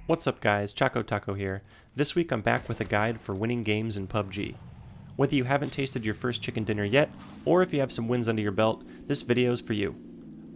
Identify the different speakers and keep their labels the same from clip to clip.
Speaker 1: What's up guys, ChocoTaco here. This week I'm back with a guide for winning games in PUBG. Whether you haven't tasted your first chicken dinner yet, or if you have some wins under your belt, this video is for you.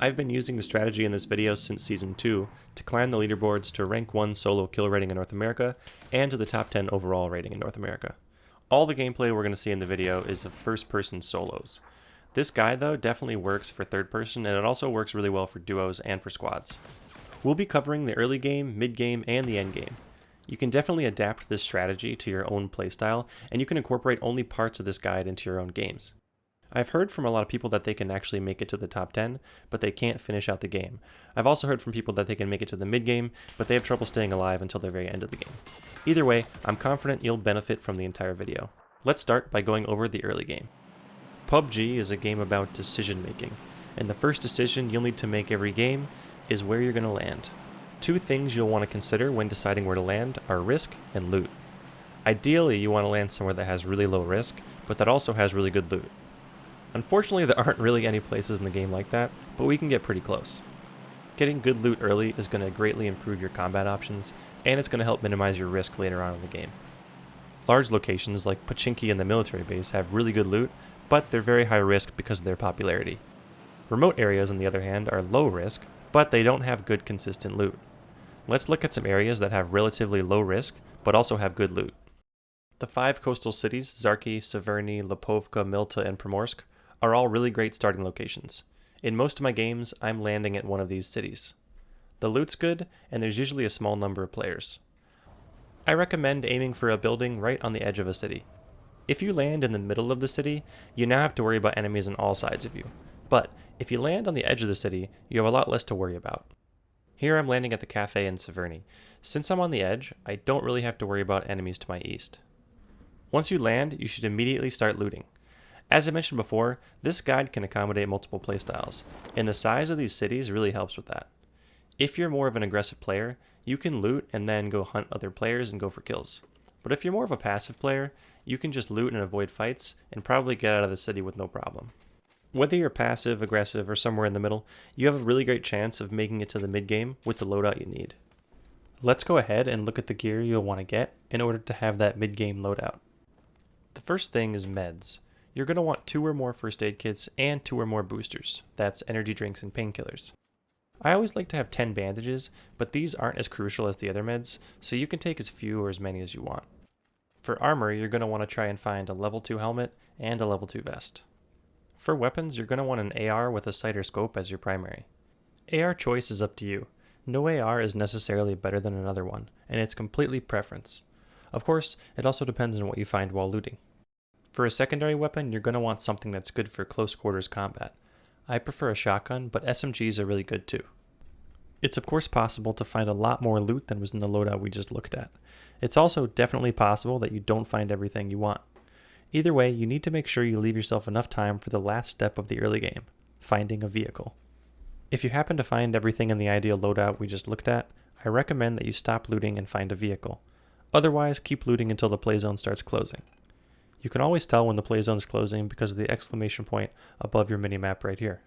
Speaker 1: I've been using the strategy in this video since Season 2 to climb the leaderboards to rank 1 solo kill rating in North America, and to the top 10 overall rating in North America. All the gameplay we're going to see in the video is of first-person solos. This guide though definitely works for third person, and it also works really well for duos and for squads. We'll be covering the early game, mid game, and the end game. You can definitely adapt this strategy to your own playstyle, and you can incorporate only parts of this guide into your own games. I've heard from a lot of people that they can actually make it to the top 10, but they can't finish out the game. I've also heard from people that they can make it to the mid game, but they have trouble staying alive until the very end of the game. Either way, I'm confident you'll benefit from the entire video. Let's start by going over the early game. PUBG is a game about decision making, and the first decision you'll need to make every game is where you're going to land. Two things you'll want to consider when deciding where to land are risk and loot. Ideally, you want to land somewhere that has really low risk, but that also has really good loot. Unfortunately, there aren't really any places in the game like that, but we can get pretty close. Getting good loot early is going to greatly improve your combat options, and it's going to help minimize your risk later on in the game. Large locations like Pochinki and the military base have really good loot, but they're very high risk because of their popularity. Remote areas, on the other hand, are low risk, but they don't have good consistent loot. Let's look at some areas that have relatively low risk, but also have good loot. The 5 coastal cities, Zarki, Severny, Lipovka, Milta, and Primorsk, are all really great starting locations. In most of my games, I'm landing at one of these cities. The loot's good, and there's usually a small number of players. I recommend aiming for a building right on the edge of a city. If you land in the middle of the city, you now have to worry about enemies on all sides of you. But if you land on the edge of the city, you have a lot less to worry about. Here I'm landing at the cafe in Severny. Since I'm on the edge, I don't really have to worry about enemies to my east. Once you land, you should immediately start looting. As I mentioned before, this guide can accommodate multiple playstyles, and the size of these cities really helps with that. If you're more of an aggressive player, you can loot and then go hunt other players and go for kills. But if you're more of a passive player, you can just loot and avoid fights and probably get out of the city with no problem. Whether you're passive, aggressive, or somewhere in the middle, you have a really great chance of making it to the mid-game with the loadout you need. Let's go ahead and look at the gear you'll want to get in order to have that mid-game loadout. The first thing is meds. You're going to want 2 or more first aid kits and 2 or more boosters. That's energy drinks and painkillers. I always like to have 10 bandages, but these aren't as crucial as the other meds, so you can take as few or as many as you want. For armor, you're going to want to try and find a level 2 helmet and a level 2 vest. For weapons, you're going to want an AR with a sight or scope as your primary. AR choice is up to you. No AR is necessarily better than another one, and it's completely preference. Of course, it also depends on what you find while looting. For a secondary weapon, you're going to want something that's good for close quarters combat. I prefer a shotgun, but SMGs are really good too. It's of course possible to find a lot more loot than was in the loadout we just looked at. It's also definitely possible that you don't find everything you want. Either way, you need to make sure you leave yourself enough time for the last step of the early game, finding a vehicle. If you happen to find everything in the ideal loadout we just looked at, I recommend that you stop looting and find a vehicle. Otherwise, keep looting until the play zone starts closing. You can always tell when the play zone is closing because of the exclamation point above your minimap right here.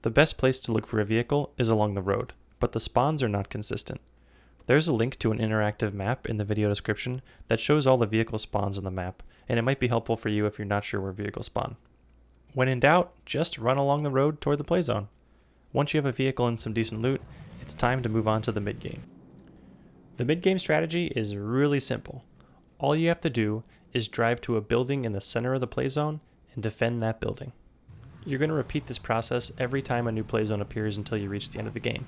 Speaker 1: The best place to look for a vehicle is along the road, but the spawns are not consistent. There's a link to an interactive map in the video description that shows all the vehicle spawns on the map, and it might be helpful for you if you're not sure where vehicles spawn. When in doubt, just run along the road toward the play zone. Once you have a vehicle and some decent loot, it's time to move on to the mid-game. The mid-game strategy is really simple. All you have to do is drive to a building in the center of the play zone and defend that building. You're going to repeat this process every time a new play zone appears until you reach the end of the game.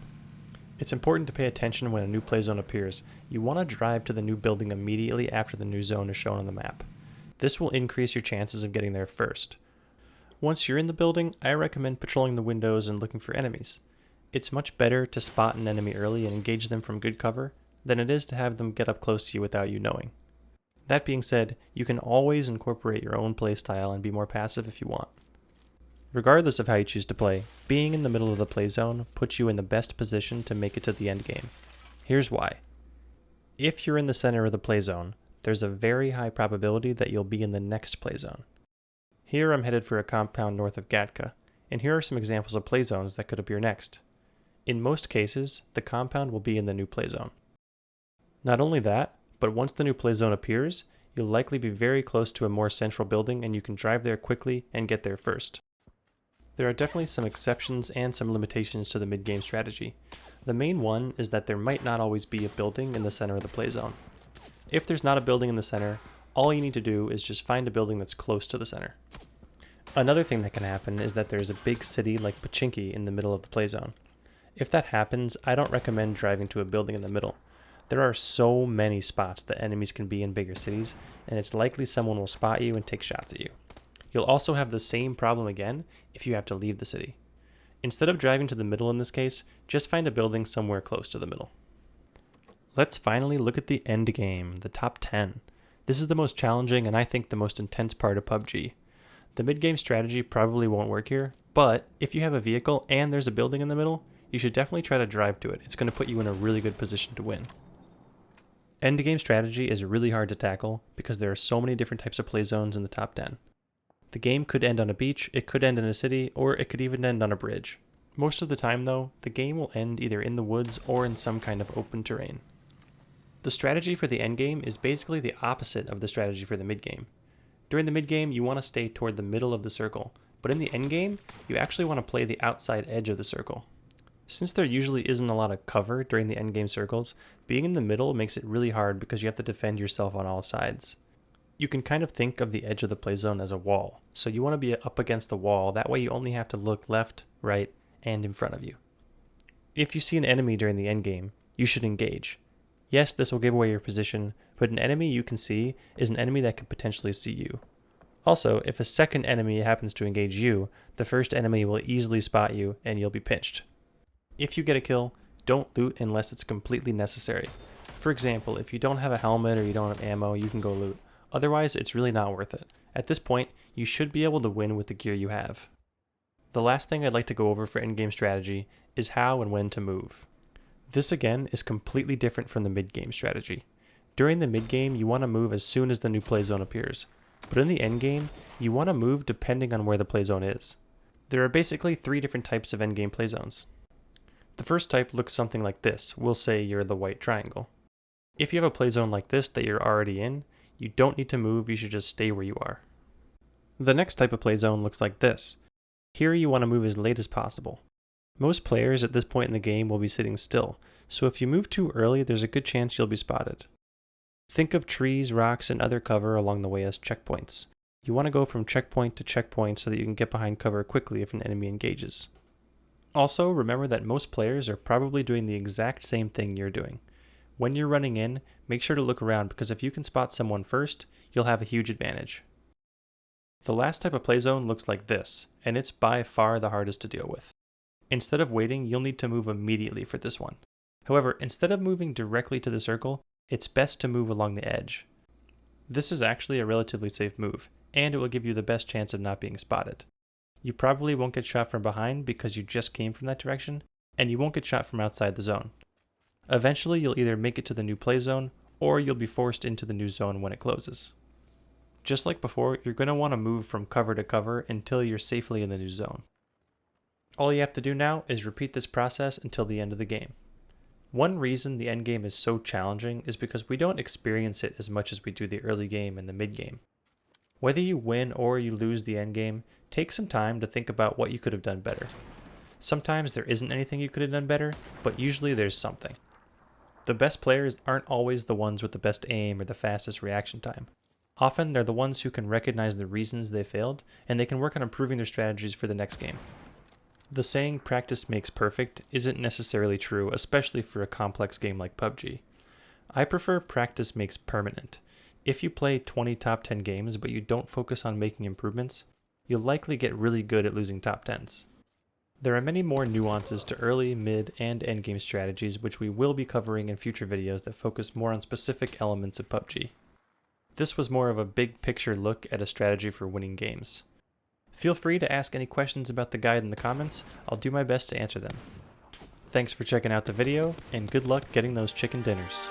Speaker 1: It's important to pay attention when a new play zone appears. You want to drive to the new building immediately after the new zone is shown on the map. This will increase your chances of getting there first. Once you're in the building, I recommend patrolling the windows and looking for enemies. It's much better to spot an enemy early and engage them from good cover than it is to have them get up close to you without you knowing. That being said, you can always incorporate your own playstyle and be more passive if you want. Regardless of how you choose to play, being in the middle of the play zone puts you in the best position to make it to the end game. Here's why. If you're in the center of the play zone, there's a very high probability that you'll be in the next play zone. Here I'm headed for a compound north of Gatka, and here are some examples of play zones that could appear next. In most cases, the compound will be in the new play zone. Not only that, but once the new play zone appears, you'll likely be very close to a more central building and you can drive there quickly and get there first. There are definitely some exceptions and some limitations to the mid-game strategy. The main one is that there might not always be a building in the center of the play zone. If there's not a building in the center, all you need to do is just find a building that's close to the center. Another thing that can happen is that there's a big city like Pachinki in the middle of the play zone. If that happens, I don't recommend driving to a building in the middle. There are so many spots that enemies can be in bigger cities, and it's likely someone will spot you and take shots at you. You'll also have the same problem again if you have to leave the city. Instead of driving to the middle in this case, just find a building somewhere close to the middle. Let's finally look at the end game, the top 10. This is the most challenging and I think the most intense part of PUBG. The mid-game strategy probably won't work here, but if you have a vehicle and there's a building in the middle, you should definitely try to drive to it. It's going to put you in a really good position to win. Endgame strategy is really hard to tackle because there are so many different types of play zones in the top 10. The game could end on a beach, it could end in a city, or it could even end on a bridge. Most of the time though, the game will end either in the woods or in some kind of open terrain. The strategy for the endgame is basically the opposite of the strategy for the midgame. During the midgame, you want to stay toward the middle of the circle, but in the endgame, you actually want to play the outside edge of the circle. Since there usually isn't a lot of cover during the endgame circles, being in the middle makes it really hard because you have to defend yourself on all sides. You can kind of think of the edge of the play zone as a wall, so you want to be up against the wall, that way you only have to look left, right, and in front of you. If you see an enemy during the endgame, you should engage. Yes, this will give away your position, but an enemy you can see is an enemy that could potentially see you. Also, if a second enemy happens to engage you, the first enemy will easily spot you and you'll be pinched. If you get a kill, don't loot unless it's completely necessary. For example, if you don't have a helmet or you don't have ammo, you can go loot. Otherwise, it's really not worth it. At this point, you should be able to win with the gear you have. The last thing I'd like to go over for endgame strategy is how and when to move. This again is completely different from the mid-game strategy. During the mid-game, you want to move as soon as the new play zone appears. But in the endgame, you want to move depending on where the play zone is. There are basically 3 different types of endgame play zones. The first type looks something like this. We'll say you're the white triangle. If you have a play zone like this that you're already in, you don't need to move, you should just stay where you are. The next type of play zone looks like this. Here you want to move as late as possible. Most players at this point in the game will be sitting still, so if you move too early, there's a good chance you'll be spotted. Think of trees, rocks, and other cover along the way as checkpoints. You want to go from checkpoint to checkpoint so that you can get behind cover quickly if an enemy engages. Also, remember that most players are probably doing the exact same thing you're doing. When you're running in, make sure to look around because if you can spot someone first, you'll have a huge advantage. The last type of play zone looks like this, and it's by far the hardest to deal with. Instead of waiting, you'll need to move immediately for this one. However, instead of moving directly to the circle, it's best to move along the edge. This is actually a relatively safe move, and it will give you the best chance of not being spotted. You probably won't get shot from behind because you just came from that direction, and you won't get shot from outside the zone. Eventually, you'll either make it to the new play zone, or you'll be forced into the new zone when it closes. Just like before, you're going to want to move from cover to cover until you're safely in the new zone. All you have to do now is repeat this process until the end of the game. One reason the end game is so challenging is because we don't experience it as much as we do the early game and the mid game. Whether you win or you lose the end game, take some time to think about what you could have done better. Sometimes there isn't anything you could have done better, but usually there's something. The best players aren't always the ones with the best aim or the fastest reaction time. Often they're the ones who can recognize the reasons they failed, and they can work on improving their strategies for the next game. The saying practice makes perfect isn't necessarily true, especially for a complex game like PUBG. I prefer practice makes permanent. If you play 20 top 10 games but you don't focus on making improvements, you'll likely get really good at losing top 10s. There are many more nuances to early, mid, and endgame strategies which we will be covering in future videos that focus more on specific elements of PUBG. This was more of a big picture look at a strategy for winning games. Feel free to ask any questions about the guide in the comments. I'll do my best to answer them. Thanks for checking out the video, and good luck getting those chicken dinners.